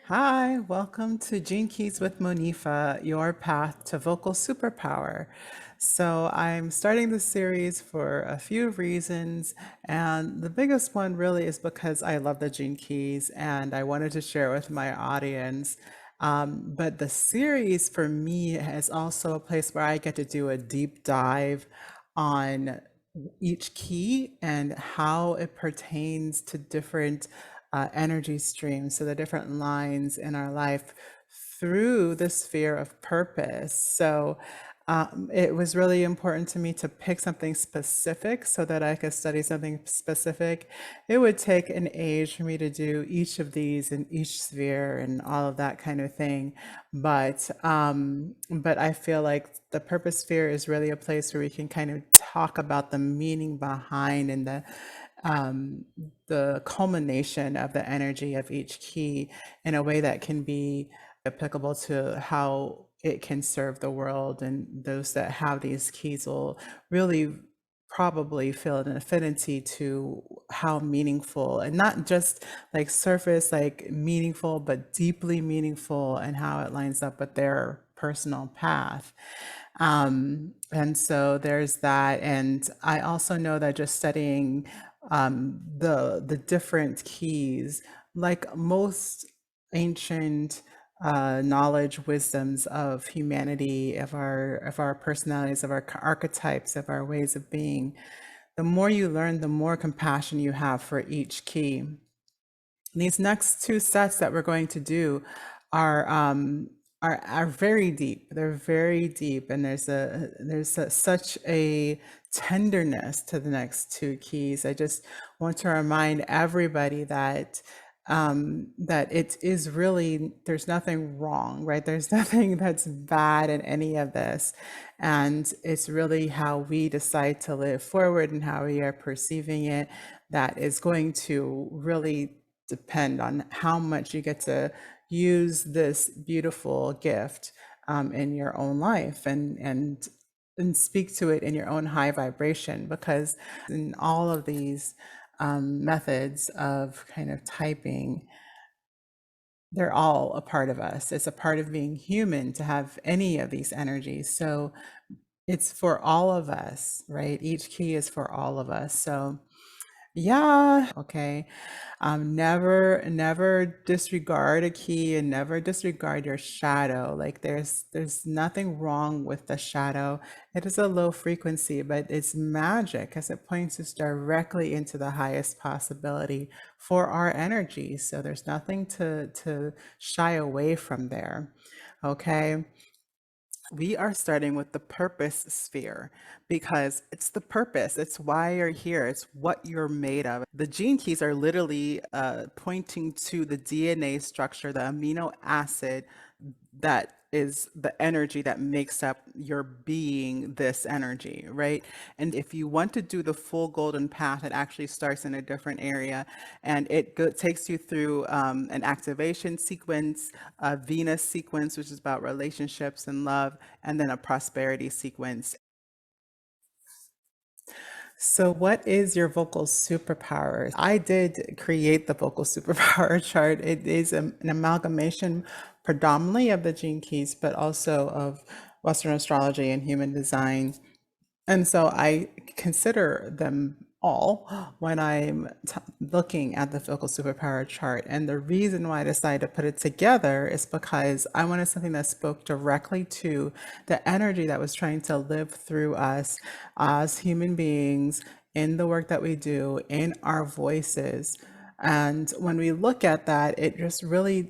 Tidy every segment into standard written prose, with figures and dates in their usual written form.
Hi, welcome to Gene Keys with Monifa, your path to vocal superpower. So, I'm starting this series for a few reasons, and the biggest one really is because I love the Gene Keys and I wanted to share with my audience. But the series for me is also a place where I get to do a deep dive on each key and how it pertains to different energy streams, so the different lines in our life through the sphere of purpose. So it was really important to me to pick something specific so that I could study something specific. It would take an age for me to do each of these in each sphere and all of that kind of thing. But I feel like the purpose sphere is really a place where we can kind of talk about the meaning behind and um, the culmination of the energy of each key in a way that can be applicable to how it can serve the world. And those that have these keys will really probably feel an affinity to how meaningful, and not just like surface like meaningful, but deeply meaningful, and how it lines up with their personal path. And so there's that. And I also know that just studying the different keys, like most ancient knowledge, wisdoms of humanity, of our personalities, of our archetypes, of our ways of being, the more you learn, the more compassion you have for each key. These next two sets that we're going to do are are very deep. They're very deep, and such a tenderness to the next two keys. I just want to remind everybody that that it is really, there's nothing wrong, right? There's nothing that's bad in any of this, and it's really how we decide to live forward and how we are perceiving it that is going to really depend on how much you get to use this beautiful gift in your own life, and speak to it in your own high vibration, because in all of these methods of kind of typing, they're all a part of us. It's a part of being human to have any of these energies. So it's for all of us, right? Each key is for all of us. So yeah, okay. Never disregard a key, and never disregard your shadow. Like there's nothing wrong with the shadow. It is a low frequency, but it's magic as it points us directly into the highest possibility for our energy. So there's nothing to shy away from there. Okay. We are starting with the purpose sphere because it's the purpose. It's why you're here. It's what you're made of. The gene keys are literally pointing to the DNA structure, the amino acid that is the energy that makes up your being, this energy, right? And if you want to do the full golden path, it actually starts in a different area, and takes you through an activation sequence, a Venus sequence, which is about relationships and love, and then a prosperity sequence. So, what is your vocal superpower? I did create the vocal superpower chart. It is an amalgamation predominantly of the gene keys, but also of Western astrology and human design. And so I consider them all when I'm looking at the Vocal Superpower chart. And the reason why I decided to put it together is because I wanted something that spoke directly to the energy that was trying to live through us as human beings in the work that we do, in our voices. And when we look at that, it just really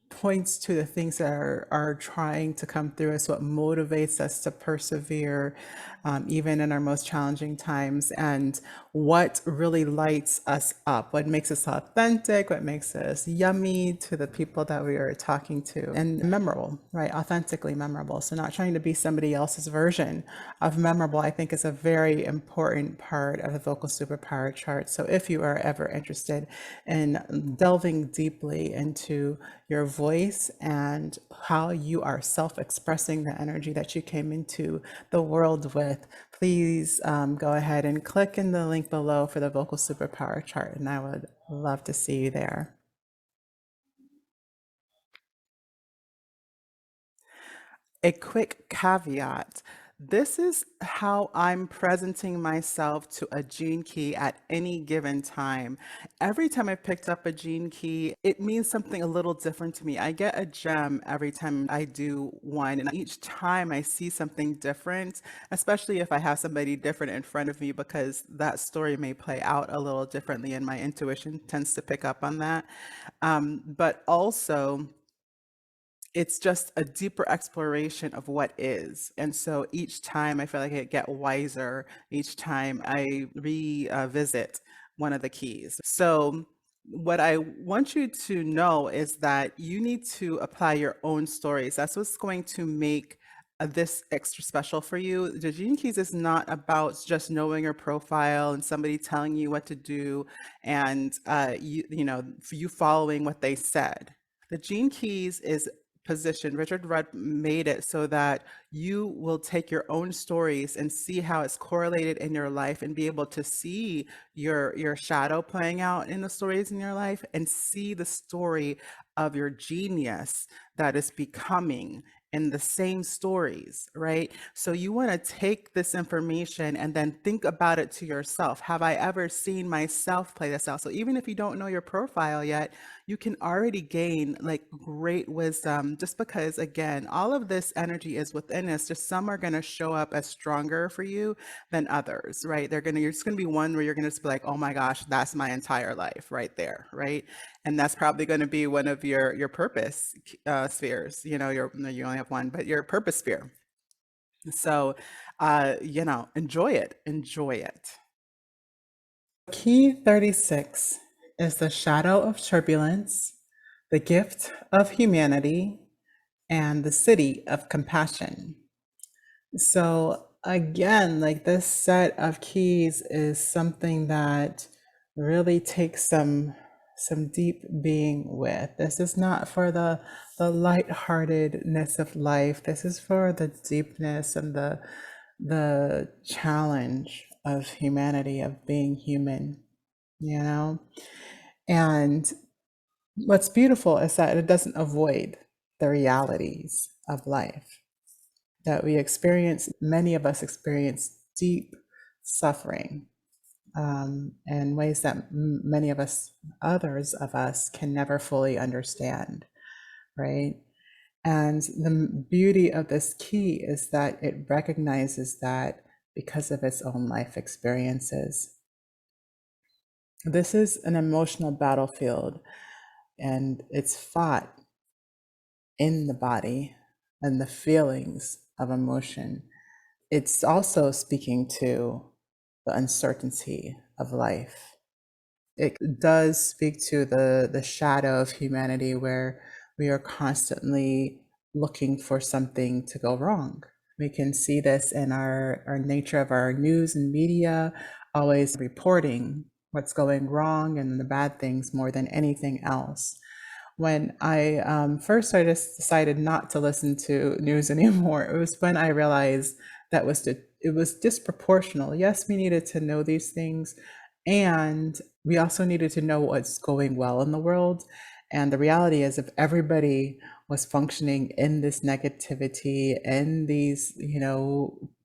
points to the things that are trying to come through us, what motivates us to persevere, even in our most challenging times, and what really lights us up, what makes us authentic, what makes us yummy to the people that we are talking to, and memorable, right? Authentically memorable. So, not trying to be somebody else's version of memorable, I think, is a very important part of the Vocal Superpower chart. So, if you are ever interested in delving deeply into your voice and how you are self expressing the energy that you came into the world with, please go ahead and click in the link below for the Vocal Superpower chart, and I would love to see you there. A quick caveat. This is how I'm presenting myself to a gene key at any given time. Every time I picked up a gene key, it means something a little different to me. I get a gem every time I do one, and each time I see something different, especially if I have somebody different in front of me, because that story may play out a little differently, and my intuition tends to pick up on that. But also, it's just a deeper exploration of what is. And so each time I feel like I get wiser, each time I revisit one of the keys. So, what I want you to know is that you need to apply your own stories. That's what's going to make this extra special for you. The Gene Keys is not about just knowing your profile and somebody telling you what to do and for you following what they said. The Gene Keys is position. Richard Rudd made it so that you will take your own stories and see how it's correlated in your life and be able to see your shadow playing out in the stories in your life and see the story of your genius that is becoming in the same stories, right? So you want to take this information and then think about it to yourself. Have I ever seen myself play this out? So even if you don't know your profile yet, you can already gain like great wisdom just because, again, all of this energy is within us. Just some are going to show up as stronger for you than others, right? You're just going to be one where you're going to be like, oh my gosh, that's my entire life right there, right? And that's probably going to be one of your purpose spheres. You only have one, but your purpose sphere. So, enjoy it. Enjoy it. Key 36 is the shadow of turbulence, the gift of humanity, and the city of compassion. So again, like this set of keys is something that really takes some deep being with. This is not for the lightheartedness of life. This is for the deepness and the challenge of humanity, of being human, you know? And what's beautiful is that it doesn't avoid the realities of life that we experience. Many of us experience deep suffering in ways that many of us, others of us, can never fully understand, right? And the beauty of this key is that it recognizes that because of its own life experiences. This is an emotional battlefield, and it's fought in the body and the feelings of emotion. It's also speaking to the uncertainty of life. It does speak to the shadow of humanity where we are constantly looking for something to go wrong. We can see this in our nature of our news and media, always reporting what's going wrong and the bad things more than anything else. When I first I just decided not to listen to news anymore, it was when I realized that it was disproportional. Yes, we needed to know these things, and we also needed to know what's going well in the world. And the reality is, if everybody was functioning in this negativity and these,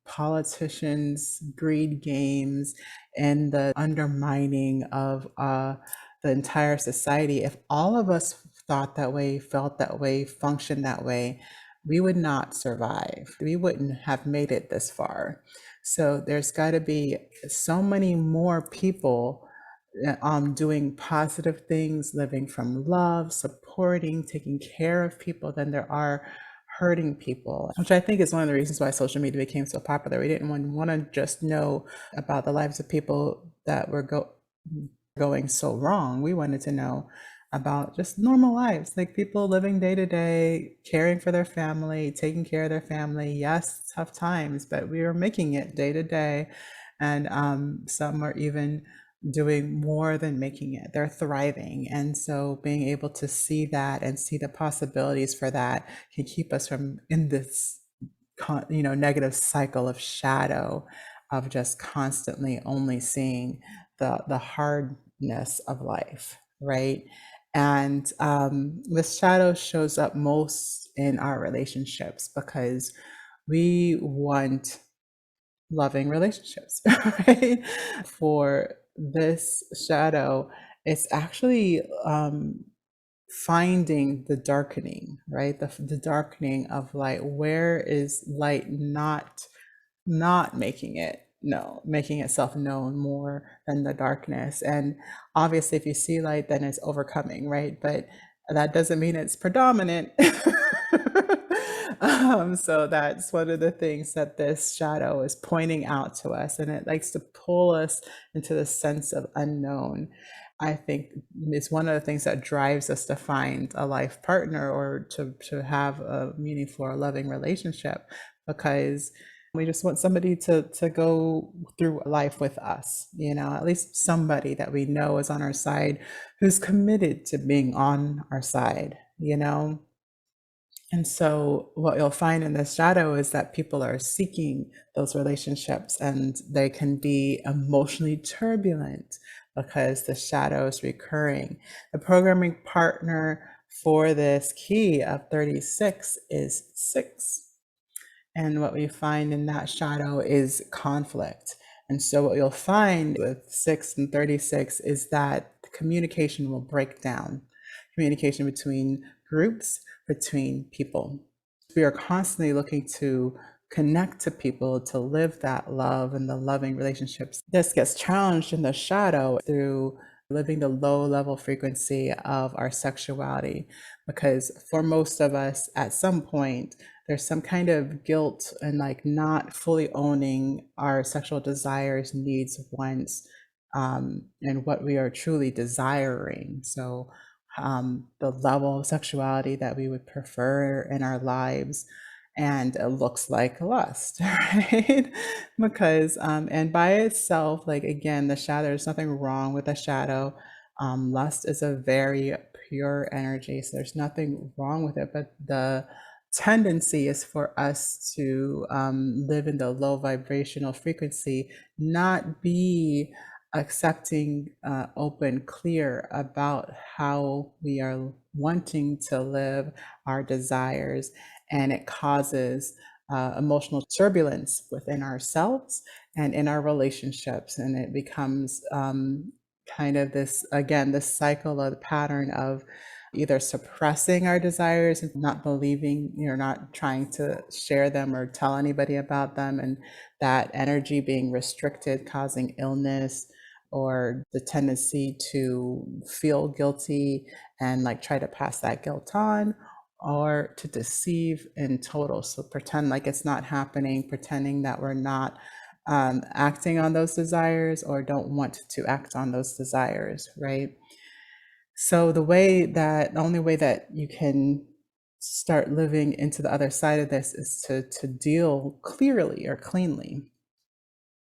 politicians, greed games, and the undermining of the entire society, if all of us thought that way, felt that way, functioned that way, we would not survive. We wouldn't have made it this far. So there's got to be so many more people doing positive things, living from love, supporting, taking care of people than there are hurting people, which I think is one of the reasons why social media became so popular. We didn't want to just know about the lives of people that were going so wrong. We wanted to know about just normal lives, like people living day to day, caring for their family, taking care of their family. Yes, tough times, but we are making it day to day. And some are even doing more than making it. They're thriving. And so being able to see that and see the possibilities for that can keep us from in this negative cycle of shadow, of just constantly only seeing the hardness of life, right? And this shadow shows up most in our relationships, because we want loving relationships, right? For this shadow, it's actually finding the darkening, right? The darkening of light. Where is light not making itself known more than the darkness? And obviously, if you see light, then it's overcoming, right? But that doesn't mean it's predominant. So that's one of the things that this shadow is pointing out to us, and it likes to pull us into the sense of unknown. I think it's one of the things that drives us to find a life partner, or to have a meaningful or loving relationship, because we just want somebody to go through life with us, at least somebody that we know is on our side, who's committed to being on our side. And so, what you'll find in this shadow is that people are seeking those relationships, and they can be emotionally turbulent because the shadow is recurring. The programming partner for this key of 36 is 6. And what we find in that shadow is conflict. And so, what you'll find with 6 and 36 is that the communication will break down, communication between groups, between people. We are constantly looking to connect to people, to live that love and the loving relationships. This gets challenged in the shadow through living the low level frequency of our sexuality, because for most of us, at some point, there's some kind of guilt and like not fully owning our sexual desires, needs, wants, and what we are truly desiring. So, the level of sexuality that we would prefer in our lives, and it looks like lust, right? Because and by itself, like, again, the shadow, there's nothing wrong with the shadow. Lust is a very pure energy, so there's nothing wrong with it, but the tendency is for us to live in the low vibrational frequency, not be accepting, open, clear about how we are wanting to live our desires. And it causes emotional turbulence within ourselves and in our relationships. And it becomes kind of this, again, this cycle or the pattern of either suppressing our desires and not believing, not trying to share them or tell anybody about them, and that energy being restricted, causing illness, or the tendency to feel guilty and like try to pass that guilt on, or to deceive in total. So pretend like it's not happening, pretending that we're not acting on those desires, or don't want to act on those desires, right? So the only way that you can start living into the other side of this is to deal clearly or cleanly,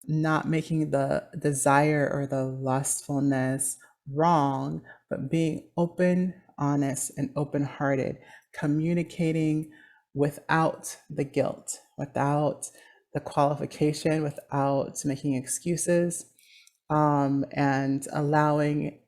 not making the desire or the lustfulness wrong, but being open, honest, and open hearted, communicating without the guilt, without the qualification, without making excuses, and allowing,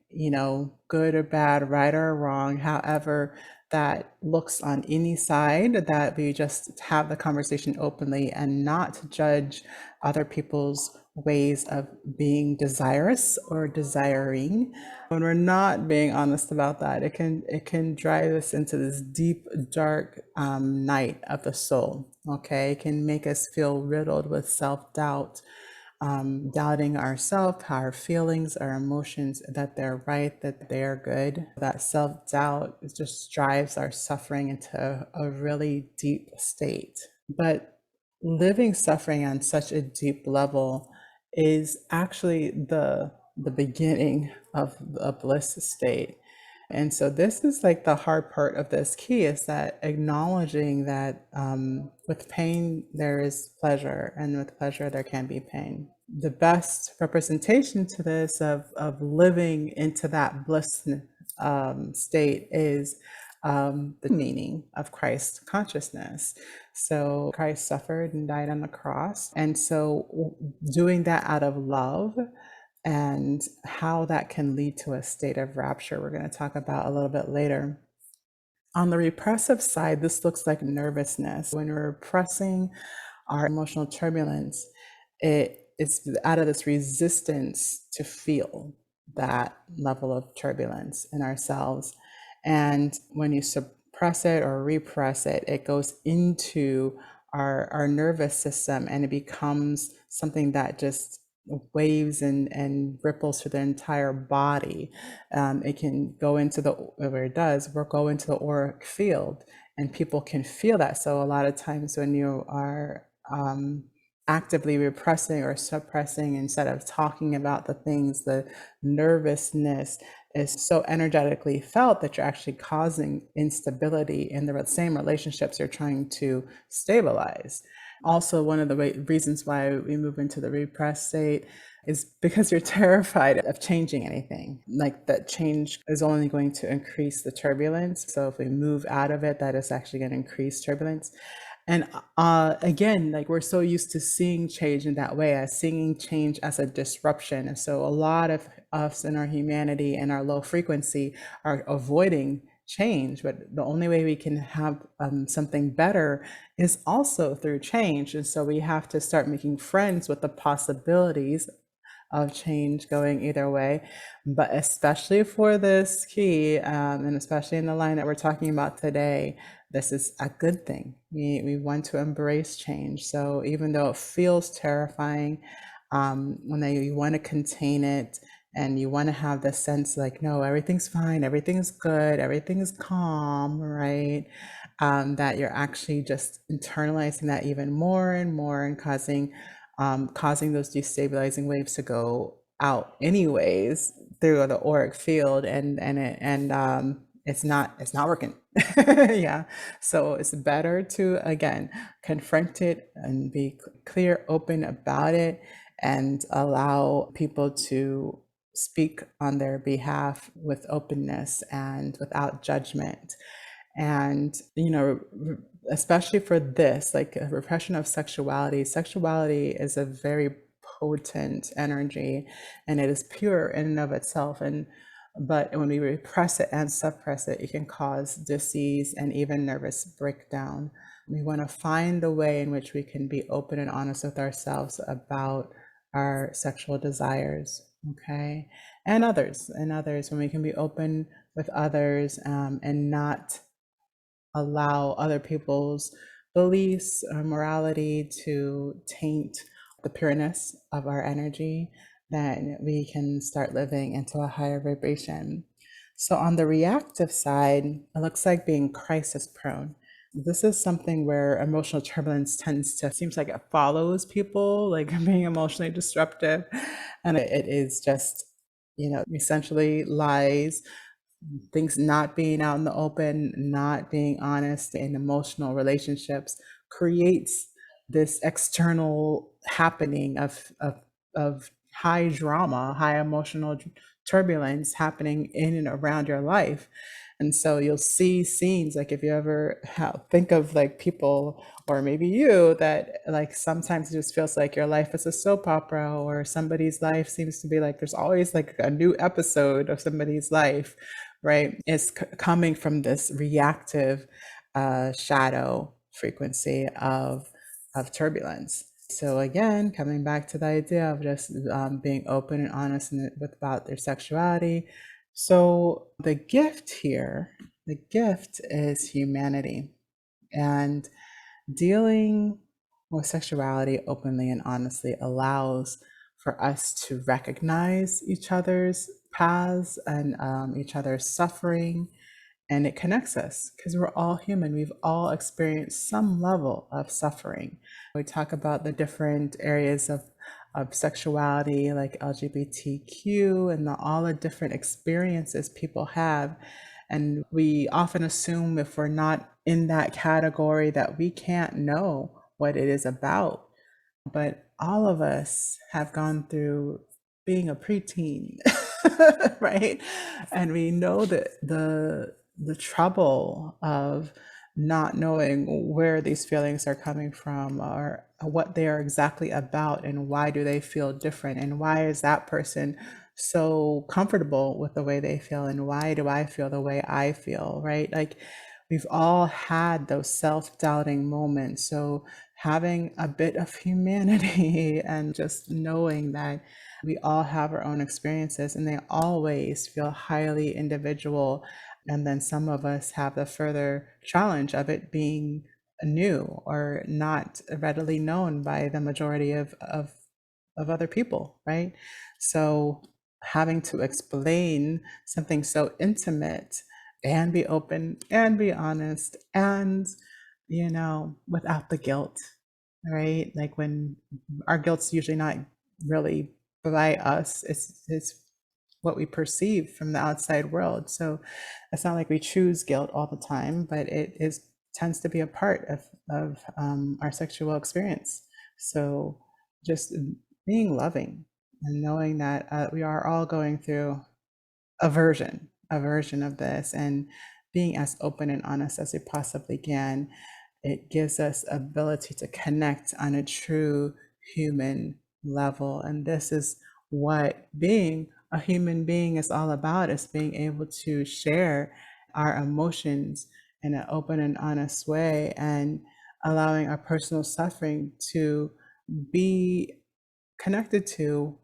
good or bad, right or wrong, however that looks on any side, that we just have the conversation openly and not judge other people's ways of being desirous or desiring. When we're not being honest about that, it can drive us into this deep, dark night of the soul. Okay, it can make us feel riddled with self-doubt, doubting ourselves, our feelings, our emotions, that they're right, that they're good. That self doubt just drives our suffering into a really deep state. But living suffering on such a deep level is actually the beginning of a bliss state. And so this is like the hard part of this key, is that acknowledging that with pain there is pleasure, and with pleasure there can be pain. The best representation to this of living into that bliss state is the meaning of Christ consciousness. So Christ suffered and died on the cross. And so doing that out of love, and how that can lead to a state of rapture, we're going to talk about a little bit later. On the repressive side, this looks like nervousness. When we're repressing our emotional turbulence, it is out of this resistance to feel that level of turbulence in ourselves. And when you suppress it or repress it, it goes into our nervous system, and it becomes something that just waves and ripples through the entire body. It can go into the, where it does, will go into the auric field, and people can feel that. So a lot of times when you are actively repressing or suppressing, instead of talking about the things, the nervousness is so energetically felt that you're actually causing instability in the same relationships you're trying to stabilize. Also, one of the reasons why we move into the repressed state is because you're terrified of changing anything. Like, that change is only going to increase the turbulence. So if we move out of it, that is actually going to increase turbulence. And again, like, we're so used to seeing change in that way, as seeing change as a disruption. And so a lot of us in our humanity and our low frequency are avoiding change. But the only way we can have something better is also through change. And so we have to start making friends with the possibilities of change going either way. But especially for this key, and especially in the line that we're talking about today, this is a good thing. We want to embrace change. So even though it feels terrifying, when you want to contain it, and you want to have the sense like, no, everything's fine, everything's good, everything's calm, right? That you're actually just internalizing that even more and more, and causing those destabilizing waves to go out anyways through the auric field, and it's not working. Yeah. So it's better to, again, confront it and be clear, open about it, and allow people to speak on their behalf with openness and without judgment. And, especially for this, like a repression of sexuality is a very potent energy, and it is pure in and of itself. But when we repress it and suppress it, it can cause disease and even nervous breakdown. We want to find the way in which we can be open and honest with ourselves about our sexual desires, okay? And others, when we can be open with others, and not allow other people's beliefs or morality to taint the pureness of our energy, then we can start living into a higher vibration. So on the reactive side, it looks like being crisis prone. This is something where emotional turbulence seems like it follows people, like being emotionally disruptive. And it is just, essentially lies, things not being out in the open, not being honest in emotional relationships, creates this external happening of high drama, high emotional turbulence happening in and around your life. And so you'll see scenes, like if you ever think of like people, or maybe you, that like sometimes it just feels like your life is a soap opera, or somebody's life seems to be like there's always like a new episode of somebody's life, right? It's coming from this reactive shadow frequency of turbulence. So again, coming back to the idea of just being open and honest about their sexuality. So the gift here, the gift is humanity, and dealing with sexuality openly and honestly allows for us to recognize each other's paths and each other's suffering, and it connects us because we're all human. We've all experienced some level of suffering. We talk about the different areas of sexuality, like LGBTQ, and all the different experiences people have. And we often assume if we're not in that category that we can't know what it is about. But all of us have gone through being a preteen, right? And we know that the trouble of not knowing where these feelings are coming from, or what they are exactly about, and why do they feel different, and why is that person so comfortable with the way they feel, and why do I feel the way I feel, right? Like, we've all had those self-doubting moments. So having a bit of humanity and just knowing that we all have our own experiences and they always feel highly individual. And then some of us have the further challenge of it being new or not readily known by the majority of other people, right? So having to explain something so intimate and be open and be honest and, without the guilt, right? Like when our guilt's usually not really by us, it's what we perceive from the outside world. So it's not like we choose guilt all the time, but it is tends to be a part of our sexual experience. So just being loving and knowing that we are all going through a version of this, and being as open and honest as we possibly can, it gives us ability to connect on a true human level. And this is what being a human being is all about, is being able to share our emotions in an open and honest way, and allowing our personal suffering to be connected to,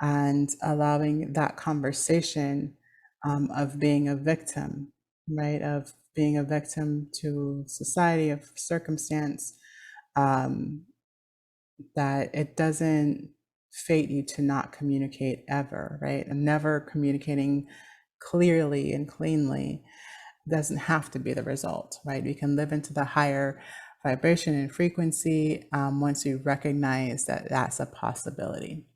and allowing that conversation of being a victim, right? Of being a victim to society, of circumstance, um, that it doesn't fate you to not communicate ever, right? And never communicating clearly and cleanly doesn't have to be the result, right? We can live into the higher vibration and frequency once you recognize that that's a possibility.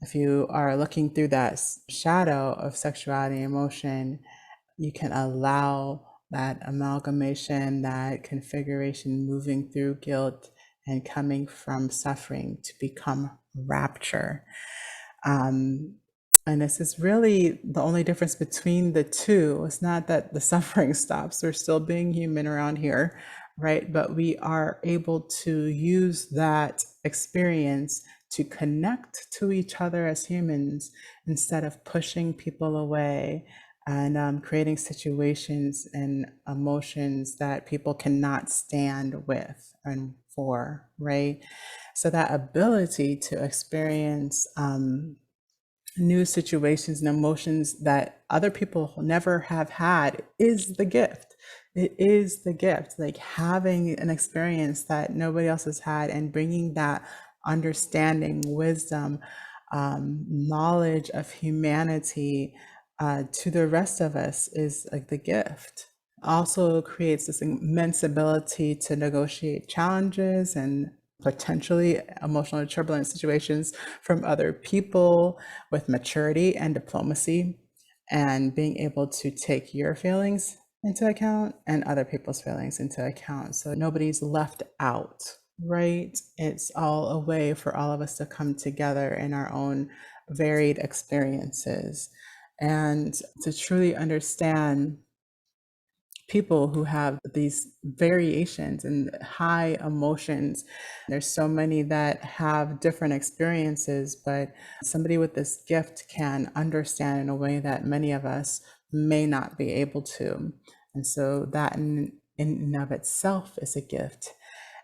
If you are looking through that shadow of sexuality and emotion, you can allow that amalgamation, that configuration, moving through guilt and coming from suffering, to become rapture. Um, and this is really the only difference between the two. It's not that the suffering stops, we're still being human around here, right? But we are able to use that experience to connect to each other as humans, instead of pushing people away and creating situations and emotions that people cannot stand with and for, right? So that ability to experience new situations and emotions that other people never have had is the gift. It is the gift, like having an experience that nobody else has had and bringing that understanding, wisdom, knowledge of humanity to the rest of us is like the gift. Also creates this immense ability to negotiate challenges and potentially emotionally turbulent situations from other people with maturity and diplomacy, and being able to take your feelings into account and other people's feelings into account. So nobody's left out, right? It's all a way for all of us to come together in our own varied experiences and to truly understand people who have these variations and high emotions. There's so many that have different experiences, but somebody with this gift can understand in a way that many of us may not be able to. And so that in and of itself is a gift.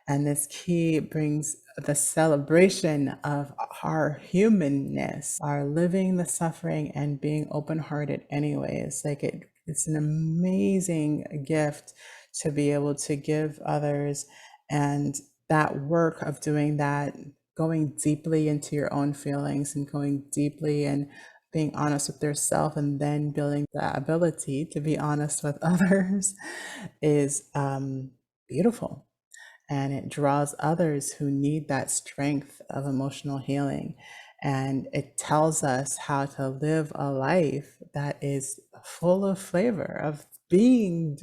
And this key brings the celebration of our humanness, our living the suffering and being open hearted, anyways. Like it's an amazing gift to be able to give others. And that work of doing that, going deeply into your own feelings and going deeply and being honest with yourself, and then building the ability to be honest with others, is beautiful, and it draws others who need that strength of emotional healing. And it tells us how to live a life that is full of flavor, of being,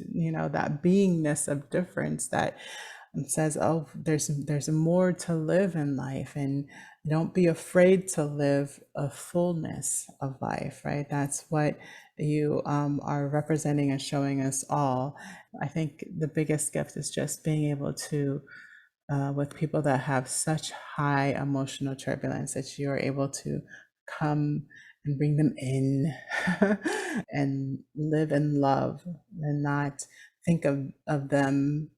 that beingness of difference that says, oh, there's more to live in life, and don't be afraid to live a fullness of life, right? That's what you are representing and showing us all. I think the biggest gift is just being able to, with people that have such high emotional turbulence, that you are able to come and bring them in and live in love and not think of them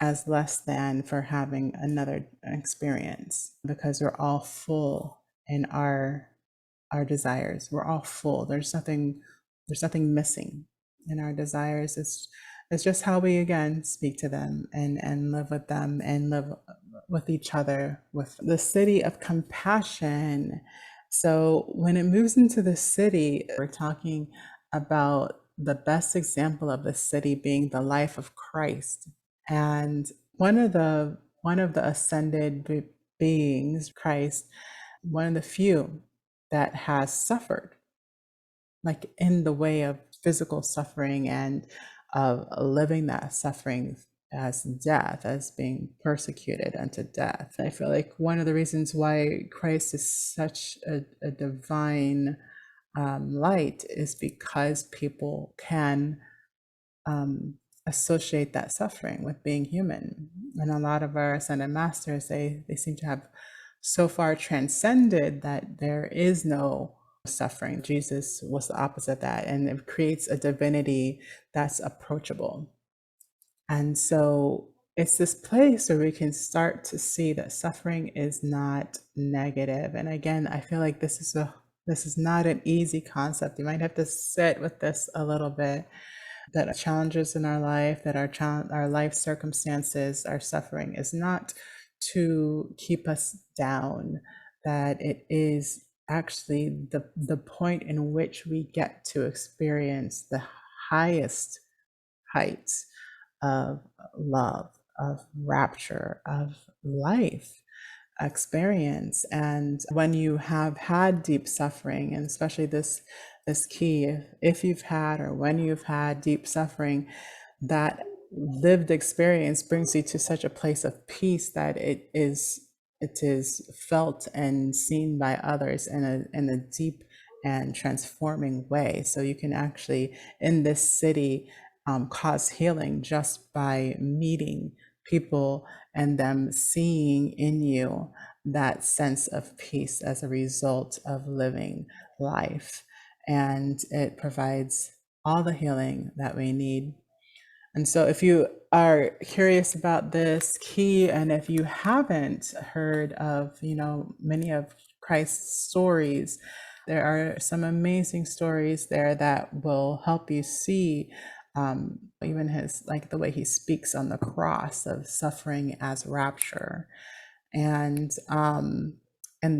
as less than for having another experience, because we're all full in our desires. We're all full. There's nothing missing in our desires. It's just how we again speak to them and live with them and live with each other, with the city of compassion. So when it moves into the city, we're talking about the best example of the city being the life of Christ. And one of the ascended beings, Christ, one of the few that has suffered, like in the way of physical suffering and of living that suffering as death, as being persecuted unto death. I feel like one of the reasons why Christ is such a divine light is because people can associate that suffering with being human. And a lot of our ascended masters, they seem to have so far transcended that there is no suffering. Jesus was the opposite of that, and it creates a divinity that's approachable. And so it's this place where we can start to see that suffering is not negative. And again, I feel like this is not an easy concept. You might have to sit with this a little bit, that challenges in our life, that our life circumstances, our suffering is not to keep us down, that it is actually the point in which we get to experience the highest heights of love, of rapture, of life experience. And when you have had deep suffering, and especially this key, if you've had or when you've had deep suffering, that lived experience brings you to such a place of peace that it is felt and seen by others in a deep and transforming way. So you can actually, in this city, cause healing just by meeting people and them seeing in you that sense of peace as a result of living life. And it provides all the healing that we need. And so, if you are curious about this key, and if you haven't heard of, many of Christ's stories, there are some amazing stories there that will help you see, even his, like the way he speaks on the cross of suffering as rapture. And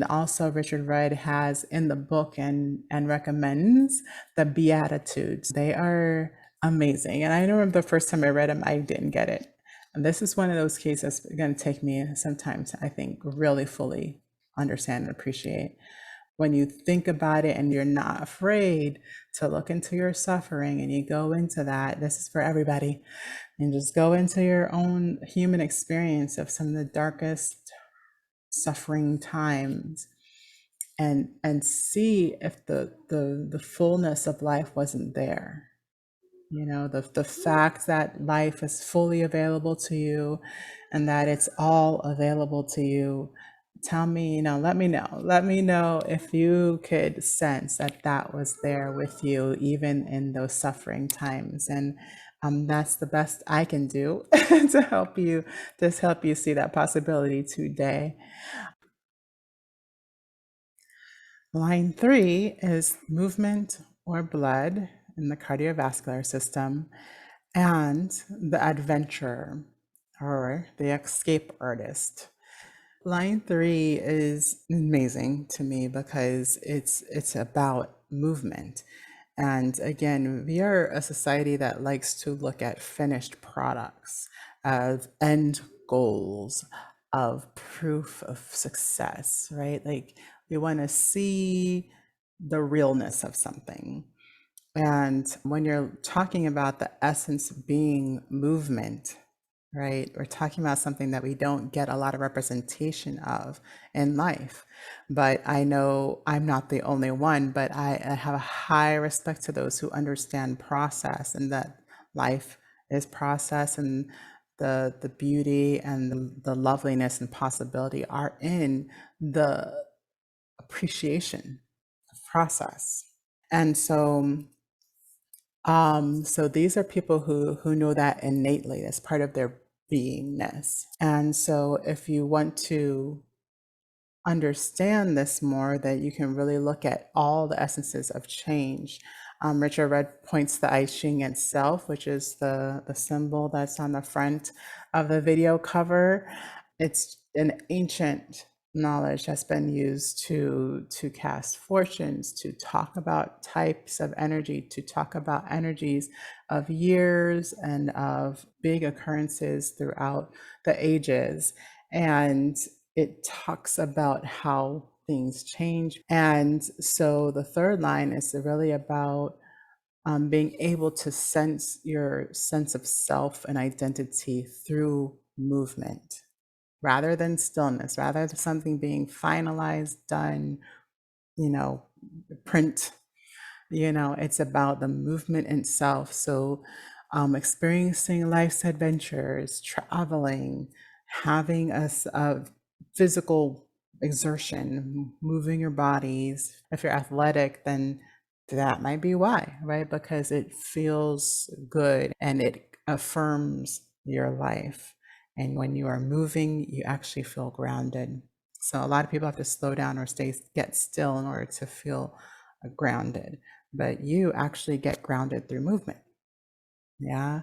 also Richard Rudd has in the book and recommends the Beatitudes. They are amazing. And I remember the first time I read them, I didn't get it. And this is one of those cases that's going to take me some time to, I think, really fully understand and appreciate. When you think about it and you're not afraid to look into your suffering and you go into that, this is for everybody, and just go into your own human experience of some of the darkest suffering times, and see if the fullness of life wasn't there. The fact that life is fully available to you and that it's all available to you. Tell me, let me know if you could sense that that was there with you even in those suffering times. And that's the best I can do to help you, just help you see that possibility today. Line 3 is movement or blood in the cardiovascular system, and the adventurer or the escape artist. Line 3 is amazing to me because it's about movement. And again, we are a society that likes to look at finished products of end goals, of proof of success, right? Like we want to see the realness of something. And when you're talking about the essence being movement, right, we're talking about something that we don't get a lot of representation of in life. But I know I'm not the only one, but I have a high respect to those who understand process, and that life is process, and the beauty and the loveliness and possibility are in the appreciation of process. And so So these are people who know that innately as part of their beingness. And so if you want to understand this more, that you can really look at all the essences of change. Richard Red points the I Ching itself, which is the symbol that's on the front of the video cover. It's an ancient knowledge that's been used to cast fortunes, to talk about types of energy, to talk about energies of years and of big occurrences throughout the ages. And it talks about how things change. And so the third line is really about being able to sense your sense of self and identity through movement rather than stillness, rather than something being finalized, done, print. It's about the movement itself. So experiencing life's adventures, traveling, having a physical exertion, moving your bodies. If you're athletic, then that might be why, right? Because it feels good and it affirms your life. And when you are moving, you actually feel grounded. So a lot of people have to slow down or get still in order to feel grounded, but you actually get grounded through movement. Yeah.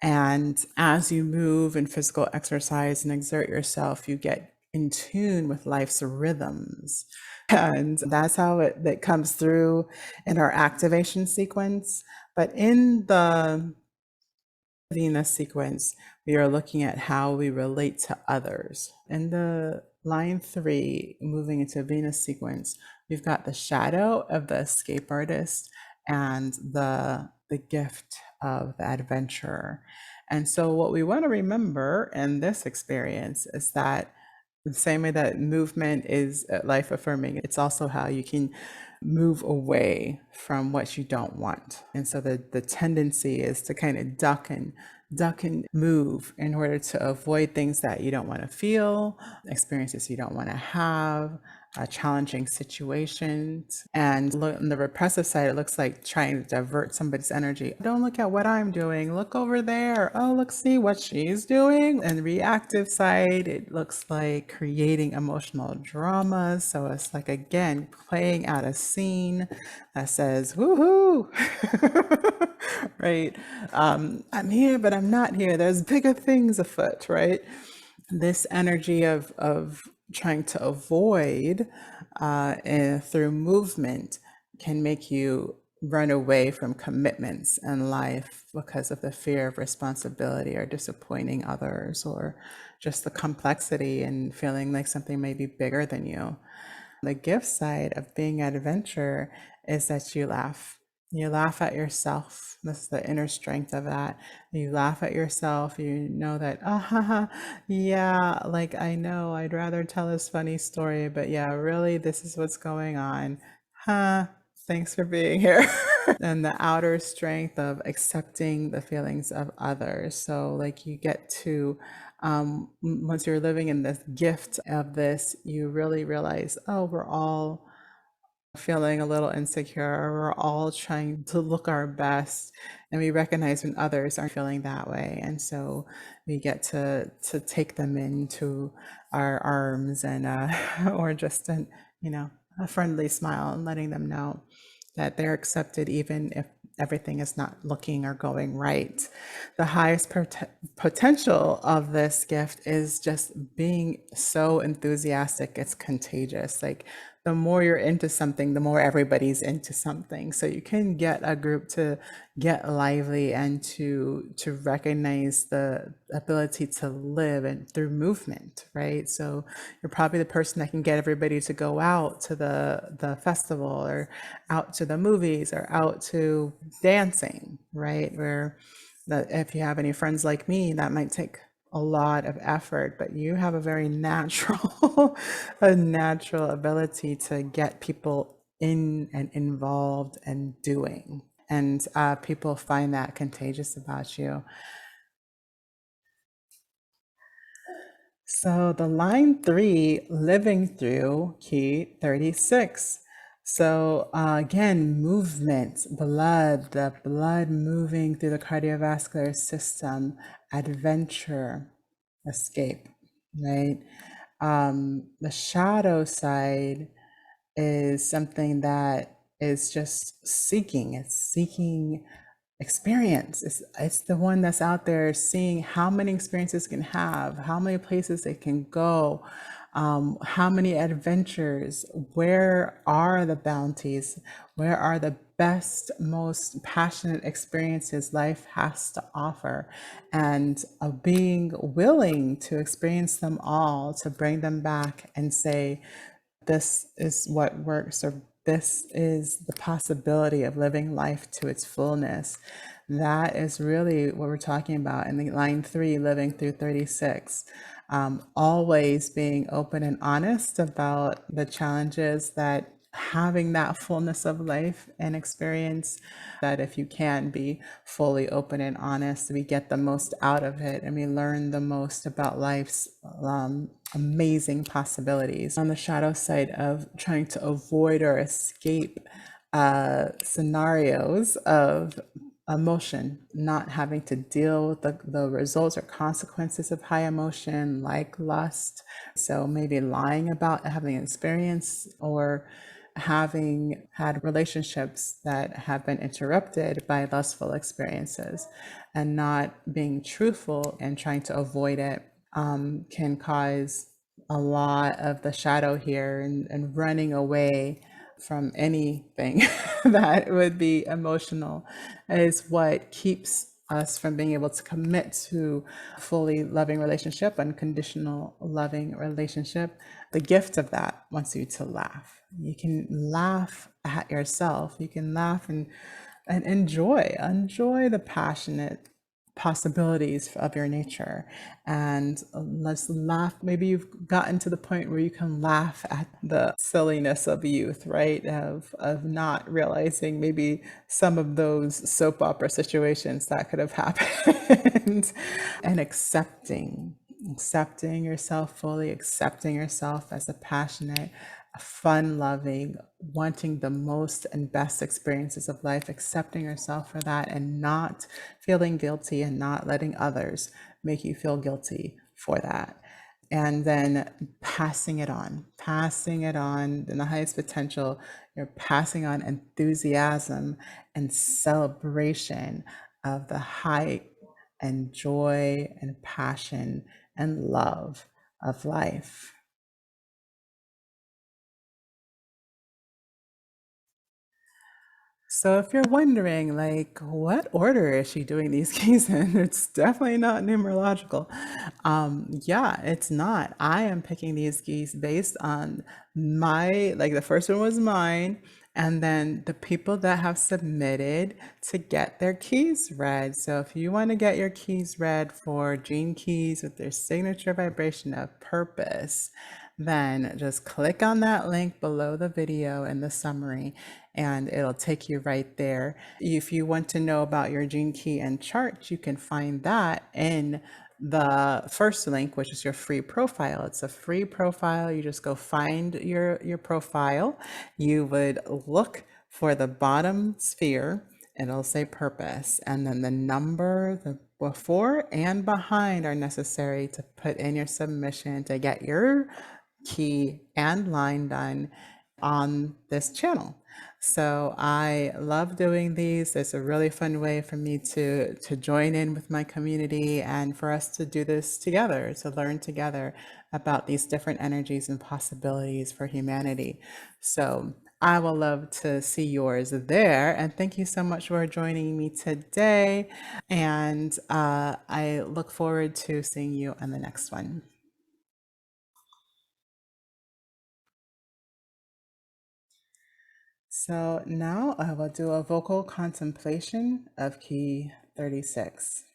And as you move in physical exercise and exert yourself, you get in tune with life's rhythms. And that's how that comes through in our activation sequence. But in the Venus sequence, we are looking at how we relate to others. In the line 3, moving into Venus sequence, we've got the shadow of the escape artist and the gift of the adventurer. And so what we want to remember in this experience is that the same way that movement is life affirming, it's also how you can move away from what you don't want. And so the tendency is to kind of duck and move in order to avoid things that you don't want to feel, experiences you don't want to have, challenging situations. And on the repressive side, it looks like trying to divert somebody's energy. Don't look at what I'm doing. Look over there. Oh, look, see what she's doing. And reactive side, it looks like creating emotional drama. So it's like, again, playing out a scene that says, woohoo, right? I'm here, but I'm not here. There's bigger things afoot, right? This energy of trying to avoid through movement can make you run away from commitments in life because of the fear of responsibility or disappointing others, or just the complexity and feeling like something may be bigger than you. The gift side of being an adventurer is that you laugh. You laugh at yourself. That's the inner strength of that. You laugh at yourself. You know that, yeah, like I know I'd rather tell this funny story, but yeah, really, this is what's going on. Huh? Thanks for being here. And the outer strength of accepting the feelings of others. So, like, you get to, once you're living in this gift of this, you really realize, oh, we're all feeling a little insecure. We're all trying to look our best, and we recognize when others aren't feeling that way. And so we get to take them into our arms and or just a friendly smile, and letting them know that they're accepted even if everything is not looking or going right. The highest potential of this gift is just being so enthusiastic, it's contagious. Like, the more you're into something, the more everybody's into something. So you can get a group to get lively and to recognize the ability to live and through movement, right? So you're probably the person that can get everybody to go out to the festival, or out to the movies, or out to dancing, right? Where that, if you have any friends like me, that might take a lot of effort, but you have a very natural a natural ability to get people in and involved and doing, and people find that contagious about you. So the line 3, living through key 36. So again, movement, blood, the blood moving through the cardiovascular system, adventure, escape, right? The shadow side is something that is just seeking. It's seeking experience. It's the one that's out there seeing how many experiences it can have, how many places it can go, how many adventures, where are the bounties, where are the best, most passionate experiences life has to offer, and being willing to experience them all, to bring them back and say, this is what works, or this is the possibility of living life to its fullness. That is really what we're talking about in the line 3, living through 36. Always being open and honest about the challenges, that having that fullness of life and experience, that if you can be fully open and honest, we get the most out of it and we learn the most about life's amazing possibilities. On the shadow side of trying to avoid or escape scenarios of emotion, not having to deal with the results or consequences of high emotion, like lust. So maybe lying about having an experience, or having had relationships that have been interrupted by lustful experiences, and not being truthful and trying to avoid it can cause a lot of the shadow here, and running away from anything that would be emotional is what keeps us from being able to commit to fully loving relationship, unconditional loving relationship. The gift of that wants you to laugh. You can laugh at yourself. You can laugh and enjoy the passionate possibilities of your nature. And let's laugh. Maybe you've gotten to the point where you can laugh at the silliness of youth, right? Of not realizing maybe some of those soap opera situations that could have happened. And accepting yourself fully, accepting yourself as a passionate, fun loving, wanting the most and best experiences of life, accepting yourself for that, and not feeling guilty, and not letting others make you feel guilty for that. And then passing it on in the highest potential. You're passing on enthusiasm and celebration of the height and joy and passion and love of life. So if you're wondering, like, what order is she doing these keys in? It's definitely not numerological. Yeah, it's not. I am picking these keys based on like the first one was mine, and then the people that have submitted to get their keys read. So if you want to get your keys read for Gene Keys with their signature vibration of purpose, then just click on that link below the video in the summary, and it'll take you right there. If you want to know about your gene key and chart, you can find that in the first link, which is your free profile. It's a free profile. You just go find your profile. You would look for the bottom sphere, and it'll say purpose, and then the number, the before and behind are necessary to put in your submission to get your key and line done on this channel. So I love doing these. It's a really fun way for me to join in with my community, and for us to do this together, to learn together about these different energies and possibilities for humanity. So I will love to see yours there. And thank you so much for joining me today. And I look forward to seeing you on the next one. So now I will do a vocal contemplation of key 36.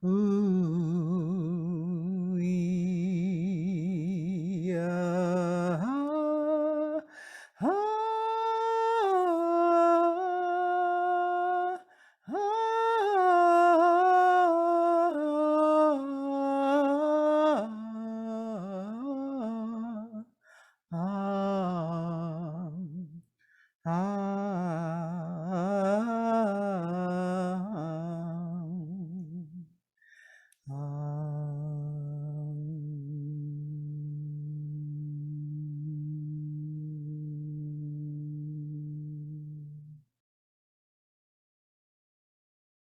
Ooh.